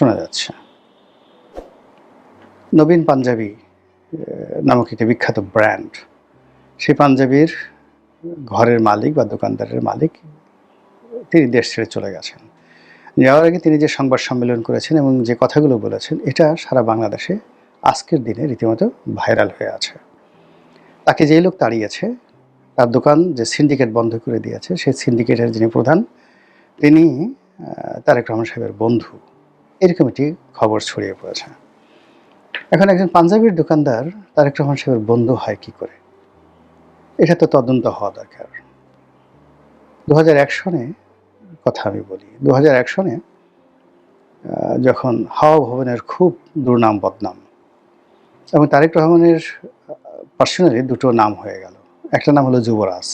শোনা যাচ্ছে। নবীন পাঞ্জাবি নামক একটি বিখ্যাত ব্র্যান্ড, সেই পাঞ্জাবির ঘরের মালিক বা দোকানদারের মালিক তিনি দেশ ছেড়ে চলে গেছেন। যাওয়ার আগে তিনি যে সংবাদ সম্মেলন করেছেন এবং যে কথাগুলো বলেছেন, এটা সারা বাংলাদেশে আজকের দিনে রীতিমতো ভাইরাল হয়ে আছে। তাকে যেই লোক তাড়িয়েছে, তার দোকান যে সিন্ডিকেট বন্ধ করে দিয়েছে, সেই সিন্ডিকেটের যিনি প্রধান, তিনি তারেক রহমান সাহেবের বন্ধু। এরকম একটি খবর ছড়িয়ে পড়েছে। এখন একজন পাঞ্জাবির দোকানদার তারেক রহমান সাহেবের বন্ধু হয় কি করে? এটা তো তদন্ত হওয়া দরকার। 2001 সনে কথা আমি বলি। 2001 সনে যখন হাওয়া ভবনের খুব দুর্নাম বদনাম এবং তারেক রহমানের পার্সোনালি দুটো নাম হয়ে গেল। একটা নাম হলো যুবরাজ,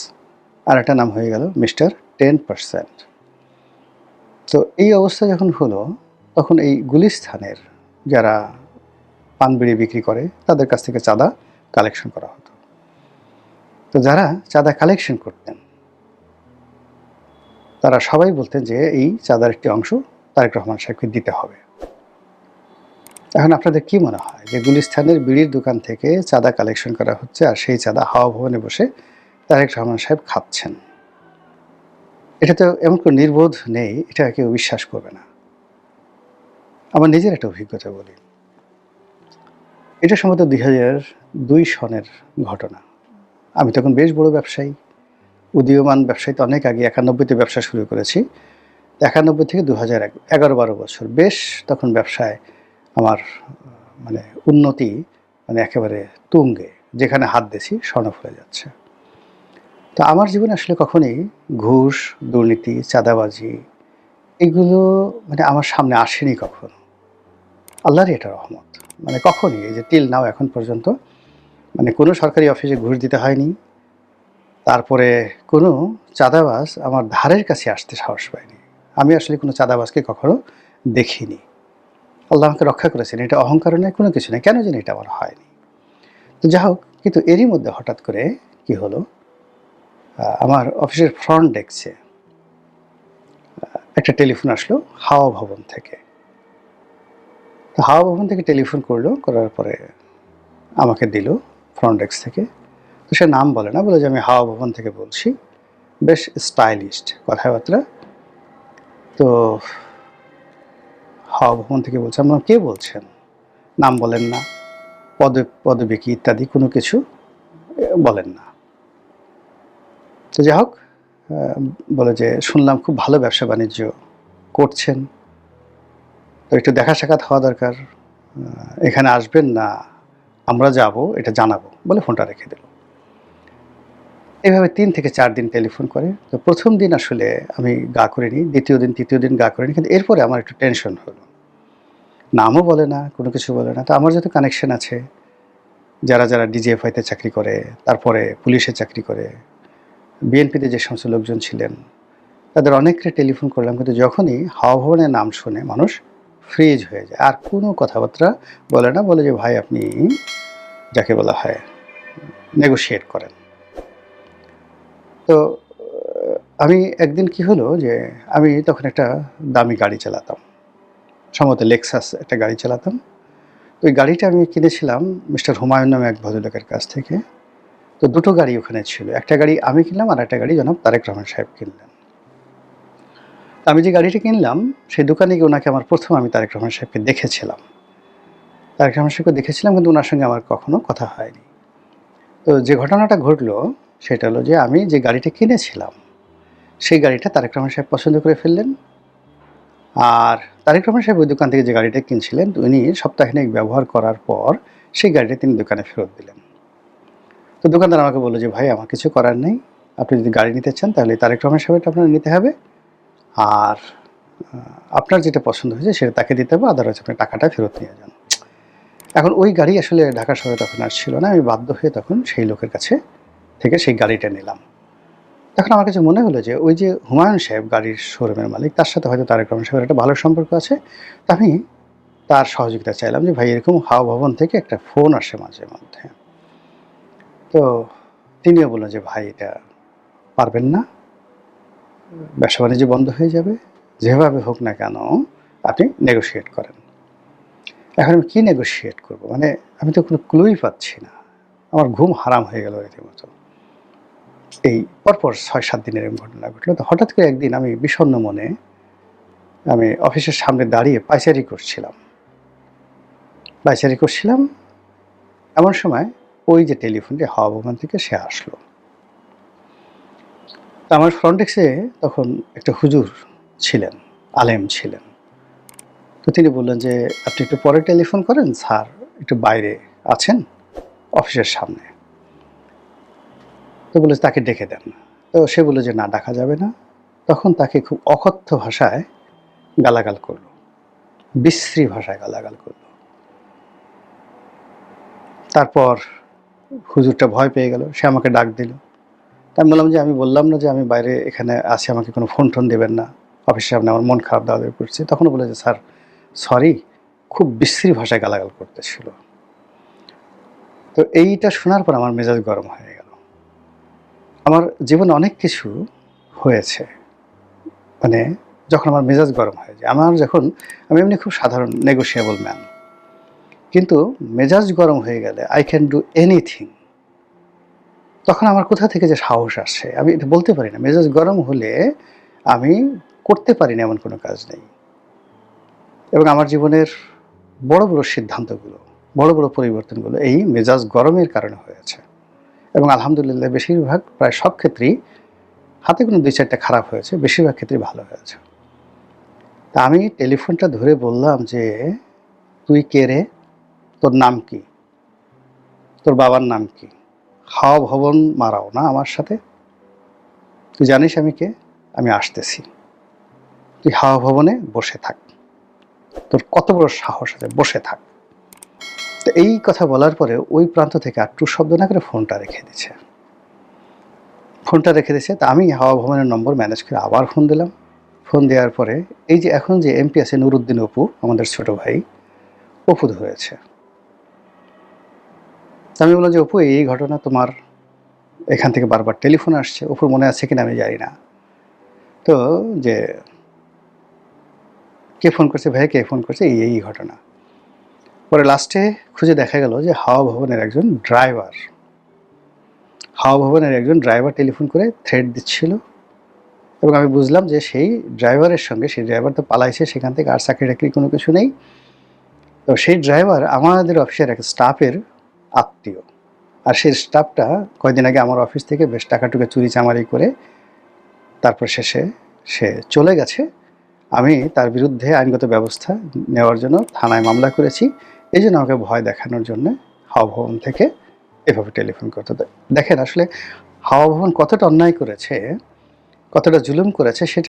আর একটা নাম হয়ে গেল মিস্টার 10%। তো এই অবস্থা যখন হলো, তখন এই গুলিস্তানের যারা পান বিড়ি বিক্রি করে তাদের কাছ থেকে চাঁদা কালেকশন করা হতো। তো যারা চাঁদা কালেকশন করতেন তারা সবাই বলতেন যে এই চাঁদার একটি অংশ তারেক রহমান সাহেবকে দিতে হবে। এখন আপনাদের কি মনে হয় যে গুলিস্তানের বিড়ির দোকান থেকে চাঁদা কালেকশন করা হচ্ছে আর সেই চাঁদা হাওয়া ভবনে বসে তারেক রহমান সাহেব খাচ্ছেন? এটা তো এমন কোনো নির্বোধ নেই, এটা কেউ বিশ্বাস করবে না। আমার নিজের একটা অভিজ্ঞতা বলি। এটা সম্ভবত 2002 সনের ঘটনা। আমি তখন বেশ বড় ব্যবসায়ী, উদীয়মান ব্যবসায়ী, তো অনেক আগে 91-তে ব্যবসা শুরু করেছি। 91 থেকে 2001, 11-12 বছর বেশ তখন ব্যবসায় আমার মানে উন্নতি একেবারে তুঙ্গে, যেখানে হাত দিয়েছি স্বর্ণ ফলে যাচ্ছে। তো আমার জীবনে আসলে কখনোই ঘুষ, দুর্নীতি, চাঁদাবাজি এগুলো আমার সামনে আসেনি কখনো। আল্লাহরই এটা রহমত। কখনই এই যে টিল নাও এখন পর্যন্ত কোনো সরকারি অফিসে ঘুষ দিতে হয়নি। তারপরে কোনো চাঁদাবাজ আমার ধারের কাছে আসতে সাহস পায়নি। আমি আসলে কোনো চাঁদাবাজকে কখনো দেখিনি। আল্লাহ আমাকে রক্ষা করেছেন। এটা অহংকার নয়, কোনো কিছু নয়। কেন জানি এটা আমার হয়নি। তো যা হোক, কিন্তু এরই মধ্যে হঠাৎ করে কি হলো, আমার অফিসের ফ্রন্ট ডেস্কে একটা টেলিফোন আসলো হাওয়া ভবন থেকে। তো হাওয়া ভবন থেকে টেলিফোন করলো, করার পরে আমাকে দিল ফ্রন্ট ডেস্ক থেকে। তো সে নাম বলে না, বলে যে আমি হাওয়া ভবন থেকে বলছি। বেশ স্টাইলিশড কথাবার্তা। তো হাওয়া ভবন থেকে বলছে। আমরা কে বলছেন? নাম বলেন না, পদবী কি ইত্যাদি কোনো কিছু বলেন না। তো যাই হোক, বলে যে শুনলাম খুব ভালো ব্যবসা বাণিজ্য করছেন, তো একটু দেখা সাক্ষাৎ হওয়া দরকার, এখানে আসবেন না আমরা যাব এটা জানাবো, বলে ফোনটা রেখে দিল। এভাবে 3 থেকে 4 দিন টেলিফোন করে। তো প্রথম দিন আসলে আমি গা করিনি, দ্বিতীয় দিন তৃতীয় দিন গা করিনি, কিন্তু এরপরে আমার একটু টেনশন হলো। নামও বলে না, কোনো কিছু বলে না। তো আমার যেহেতু কানেকশন আছে, যারা ডিজিএফআইতে চাকরি করে, তারপরে পুলিশে চাকরি করে, বিএনপিতে যে সমস্ত লোকজন ছিলেন তাদের অনেককে টেলিফোন করলাম, কিন্তু যখনই হাওয়া ভবনের নাম শুনে মানুষ ফ্রিজ হয়ে যায়, আর কোনো কথাবার্তা বলে না। বলে যে ভাই আপনি যাকে বলা হয় নেগোশিয়েট করেন। তো আমি একদিন কি হলো যে আমি তখন একটা দামি গাড়ি চালাতাম, সম্ভবত লেক্সাস একটা গাড়ি চালাতাম। ওই গাড়িটা আমি কিনেছিলাম মিস্টার হুমায়ুন নামে এক ভদ্রলোকের কাছ থেকে। তো দুটো গাড়ি ওখানে ছিল, একটা গাড়ি আমি কিনলাম আর একটা গাড়ি জনাব তারেক রহমান সাহেব কিনলেন। আমি যে গাড়িটা কিনলাম সেই দোকানে গিয়ে ওনাকে আমার প্রথম আমি তারেক রহমান সাহেবকে দেখেছিলাম। তারেক রহমান সাহেবকে দেখেছিলাম, কিন্তু ওনার সঙ্গে আমার কখনো কথা হয়নি। তো যে ঘটনাটা ঘটলো সেটা হলো যে আমি যে গাড়িটা কিনেছিলাম সেই গাড়িটা তারেক রহমান সাহেব পছন্দ করে ফেললেন। আর তারেক রহমান সাহেব ওই দোকান থেকে যে গাড়িটা কিনছিলেন উনি সপ্তাহখানেক ব্যবহার করার পর সেই গাড়িটা তিনি দোকানে ফেরত দিলেন। তো দোকানদার আমাকে বললো যে ভাই আমার কিছু করার নেই, আপনি যদি গাড়ি নিতে চান তাহলে তারেক রহমান সাহেবটা আপনার নিতে হবে, আর আপনার যেটা পছন্দ হয়েছে সেটা তাকে দিতে হবে, আদারওয়াইজ আপনি টাকাটা ফেরত নিয়ে যান। এখন ওই গাড়ি আসলে ঢাকা শহরে তখন আর ছিল না। আমি বাধ্য হয়ে তখন সেই লোকের কাছে থেকে সেই গাড়িটা নিলাম। তখন আমার কাছে মনে হলো যে ওই যে হুমায়ুন সাহেব গাড়ির শোরুমের মালিক, তার সাথে হয়তো তারেক রহমান সাহেবের একটা ভালো সম্পর্ক আছে। তো আমি তার সহযোগিতা চাইলাম যে ভাই এরকম হাওয়া ভবন থেকে একটা ফোন আসে মাঝে মধ্যে। তো তিনিও বললেন যে ভাই এটা পারবেন না, ব্যবসা বাণিজ্য বন্ধ হয়ে যাবে, যেভাবে হোক না কেন আপনি নেগোশিয়েট করেন। এখন আমি কী নেগোশিয়েট করব? মানে আমি তো কোনো ক্লুই পাচ্ছি না। আমার ঘুম হারাম হয়ে গেল রীতিমতো। এই পরপর ৬-৭ দিনের এরকম ঘটনা ঘটলো। তো হঠাৎ করে একদিন আমি বিষণ্ণ মনে আমি অফিসের সামনে দাঁড়িয়ে পায়চারি করছিলাম। পায়চারি করছিলাম, এমন সময় ওই যে টেলিফোনটি হাওয়া ভবন থেকে সে আসলো। তো আমার ফ্রন্ট ডেস্কে তখন একটা হুজুর ছিলেন, আলেম ছিলেন। তো তিনি বললেন যে, "আপনি একটু পরে টেলিফোন করেন, স্যার একটু বাইরে আছেন অফিসের সামনে।" তো বলে তাকে ডেকে দেন। তো সে বলল যে, "না, ডাকা যাবে না।" তখন তাকে খুব অকথ্য ভাষায় গালাগাল করল। বিশ্রী ভাষায় গালাগাল করল। তারপর হুজুরটা ভয় পেয়ে গেল। সে আমাকে ডাক দিল। তা আমি বললাম যে, "আমি বললাম না যে আমি বাইরে এখানে আছি, আমাকে কোনো ফোন-টোন দেবেন না। অফিসের সামনে আমার মন খারাপ দেওয়া করছে।" তখনও বলে যে, "স্যার সরি।" খুব বিশ্রী ভাষায় গালাগাল করতেছিল। তো এইটা শোনার পর আমার মেজাজ গরম হয়ে গেল। আমার জীবনে অনেক কিছু হয়েছে। মানে যখন আমার মেজাজ গরম হয়ে যায়। আমি এমনি খুব সাধারণ নেগোশিয়েবল ম্যান। কিন্তু মেজাজ গরম হয়ে গেলে I can do anything। তখন আমার কোথা থেকে যে সাহস আসে আমি এটা বলতে পারি না। মেজাজ গরম হলে আমি করতে পারি না এমন কোনো কাজ নেই। এবং আমার জীবনের বড়, বড় সিদ্ধান্তগুলো, বড়, বড় পরিবর্তনগুলো এই মেজাজ গরমের কারণে হয়েছে। এবং আলহামদুলিল্লাহ বেশিরভাগ প্রায় সব ক্ষেত্রেই হাতে গোনা ২-৪ টা খারাপ হয়েছে, বেশিরভাগ ক্ষেত্রেই ভালো হয়েছে। তা আমি টেলিফোনটা ধরে বললাম যে, "তুই কে রে? তোর নাম কি? তোর বাবার নাম কি? হাওয়া ভবন মারাও না আমার সাথে? তুই জানিস আমি কে? আমি আসতেছি। তুই হাওয়া ভবনে বসে থাক। তোর কত বড় সাহস আছে? বসে থাক।" তো এই কথা বলার পরে ওই প্রান্ত থেকে আর টু শব্দ না করে ফোনটা রেখে দিছে। ফোনটা রেখে দিছে। তা আমি হাওয়া ভবনের নম্বর ম্যানেজ করে আবার ফোন দিলাম। ফোন দেওয়ার পরে এই যে এখন যে এমপি আছে নুরুদ্দিন অপু, আমাদের ছোট ভাই, অপু ধরেছে। তা আমি বললাম যে, "অপু এই ঘটনা তোমার এখান থেকে বারবার টেলিফোন আসছে। অপুর মনে আছে কিনা আমি জানি না। তো যে কে ফোন করছে? ভাইয়া কে ফোন করছে? এই ঘটনা।" পরে লাস্টে খুঁজে দেখা গেল যে হাওয়া ভবনের একজন ড্রাইভার টেলিফোন করে থ্রেট দিচ্ছিল। এবং আমি বুঝলাম যে সেই ড্রাইভার তো পালাইছে সেখান থেকে, আর চাকরি-টাকরি কোনো কিছু নেই। তো সেই ড্রাইভার আমাদের অফিসের এক স্টাফের আত্মীয়। আর সেই স্টাফটা কয়দিন আগে আমার অফিস থেকে বেশ টাকা-টুকা চুরি-চামারি করে তারপর শেষে সে চলে গেছে। আমি তার বিরুদ্ধে আইনগত ব্যবস্থা নেওয়ার জন্য থানায় মামলা করেছি। এইজন্য আমাকে ভয় দেখানোর জন্যে হাওয়া ভবন থেকে এভাবে টেলিফোন করতে দেখেন আসলে হাওয়া ভবন কতটা অন্যায় করেছে, কতটা জুলুম করেছে সেটা